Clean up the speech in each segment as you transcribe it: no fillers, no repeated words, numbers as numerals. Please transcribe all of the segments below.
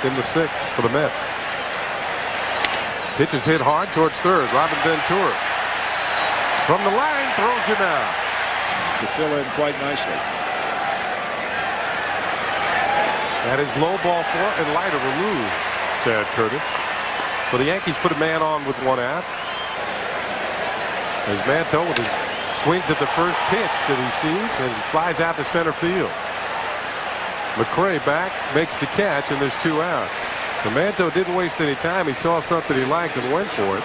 in the 6th for the Mets. Pitch is hit hard towards third. Robin Ventura from the line throws him out. To fill in quite nicely. That is low ball 4, and Leiter will lose Chad Curtis. So the Yankees put a man on with 1 out. As Manto with his swings at the first pitch that he sees and flies out to center field. McCray back, makes the catch, and there's 2 outs. So Manto didn't waste any time. He saw something he liked and went for it.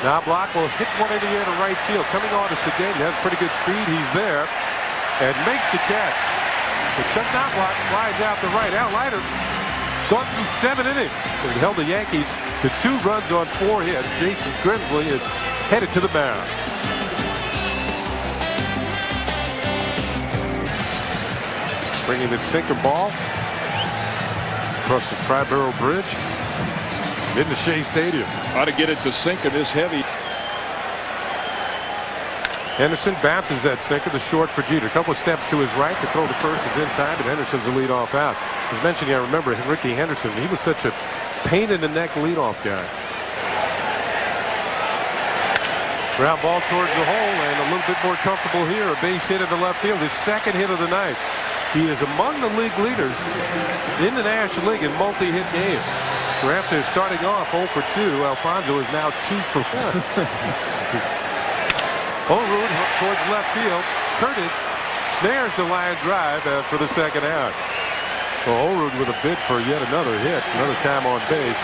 Knobloch will hit one in the air to right field. Coming on to Cedeno, has pretty good speed. He's there and makes the catch. But Chuck Knobloch flies out to right. Al Leiter gone through 7 innings and held the Yankees to 2 runs on 4 hits. Jason Grimsley is headed to the mound. Bringing the sinker ball across the Tri-Barrel Bridge into Shea Stadium. Ought to get it to sink in this heavy. Henderson bounces that sinker to short for Jeter. A couple of steps to his right. The throw to first is in time, and Henderson's a leadoff out. As mentioned, I remember Ricky Henderson. He was such a pain in the neck leadoff guy. Ground ball towards the hole, and a little bit more comfortable here. A base hit into left field. His 2nd hit of the night. He is among the league leaders in the National League in multi-hit games. So after starting off 0 for 2, Alfonso is now 2 for 4. Olrud towards left field. Curtis snares the line drive for the 2nd out. So Olrud with a bid for yet another hit, another time on base.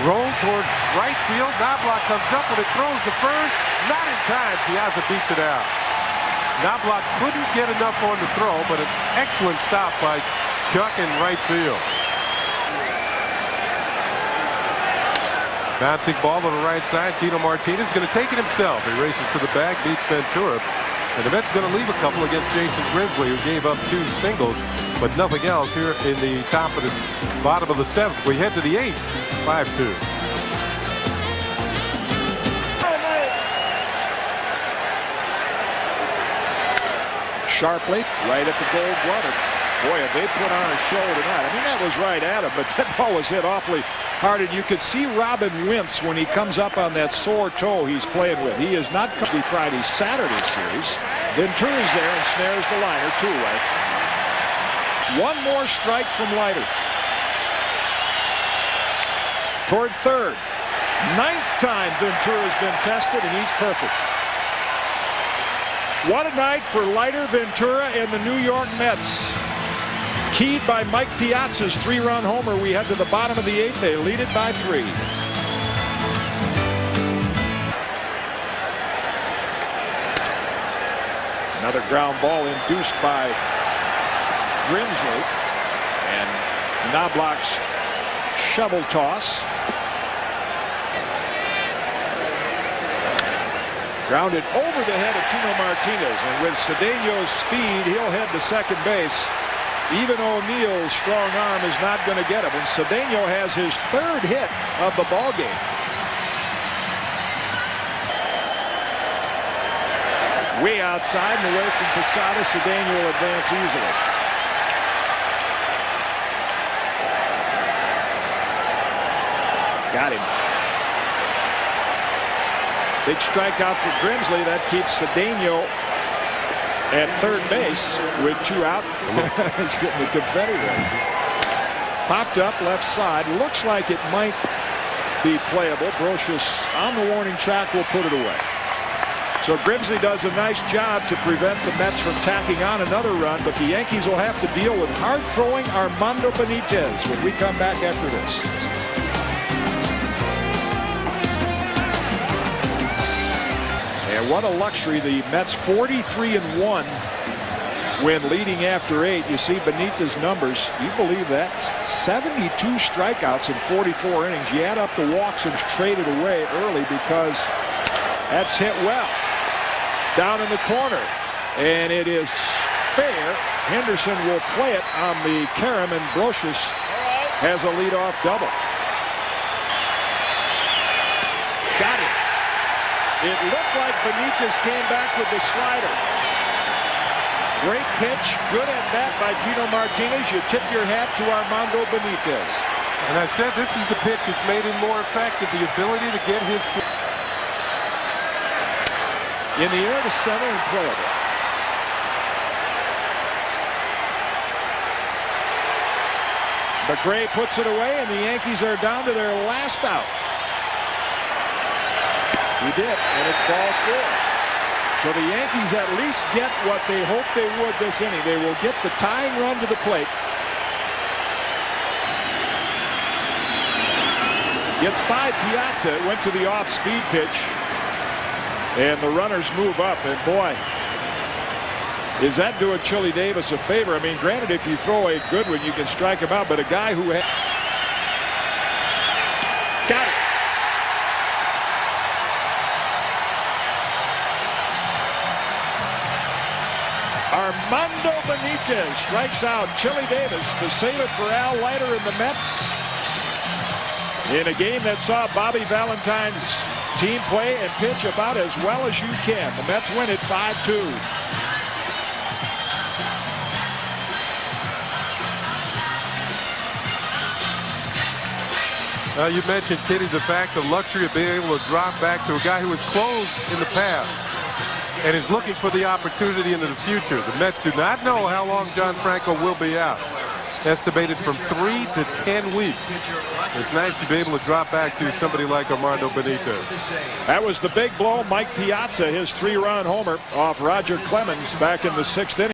Roll towards right field. Knobloch comes up when it throws the first. Not in time. Piazza beats it out. Knobloch couldn't get enough on the throw, but an excellent stop by Chuck in right field. Bouncing ball to the right side. Tino Martinez is going to take it himself. He races to the bag, beats Ventura. And the Mets going to leave a couple against Jason Grimsley, who gave up 2 singles, but nothing else here in the top of the bottom of the 7th. We head to the 8th, 5-2. Sharply, right at the Gold Glove. Boy, have they put on a show tonight. I mean, that was right at him, but that ball was hit awfully hard, and you could see Robin wince when he comes up on that sore toe he's playing with. He is not coming Friday, Saturday series. Ventura's there and snares the liner 2-away. 1 more strike from Leiter. Toward third. 9th time Ventura's been tested, and he's perfect. What a night for Leiter, Ventura, and the New York Mets. Keyed by Mike Piazza's 3-run homer, we head to the bottom of the 8th. They lead it by 3. Another ground ball induced by Grimsley. And Knobloch's shovel toss. Grounded over the head of Tino Martinez, and with Cedeno's speed, he'll head to second base. Even O'Neill's strong arm is not going to get him, and Cedeno has his 3rd hit of the ball game. Way outside and away from Posada, Cedeno will advance easily. Got him. Big strikeout for Grimsley. That keeps Cedeno at third base with 2 out. He's getting the confetti ready. Popped up left side. Looks like it might be playable. Brocious on the warning track will put it away. So Grimsley does a nice job to prevent the Mets from tacking on another run, but the Yankees will have to deal with hard-throwing Armando Benitez when we come back after this. And what a luxury. The Mets 43-1 when leading after 8. You see beneath his numbers. You believe that? 72 strikeouts in 44 innings. You add up the walks and traded away early because that's hit well. Down in the corner. And it is fair. Henderson will play it on the carom, and Brocious has a leadoff double. Got it. It looked like Benitez came back with the slider. Great pitch, good at bat by Tino Martinez. You tip your hat to Armando Benitez. And I said this is the pitch that's made him more effective, the ability to get his... In the air to center and playable. McRae puts it away, and the Yankees are down to their last out. He did, and it's ball 4. So the Yankees at least get what they hoped they would this inning. They will get the tying run to the plate. Gets by Piazza. It went to the off-speed pitch. And the runners move up. And boy, is that doing Chili Davis a favor? I mean, granted, if you throw a good one, you can strike him out. But a guy who got it. Armando Benitez strikes out Chili Davis to save it for Al Leiter and the Mets in a game that saw Bobby Valentine's team play and pitch about as well as you can. The Mets win it 5-2. You mentioned, Kitty, the fact, the luxury of being able to drop back to a guy who was closed in the past and is looking for the opportunity into the future. The Mets do not know how long John Franco will be out. Estimated from 3 to 10 weeks. It's nice to be able to drop back to somebody like Armando Benitez. That was the big blow. Mike Piazza, his 3-run homer off Roger Clemens back in the 6th inning.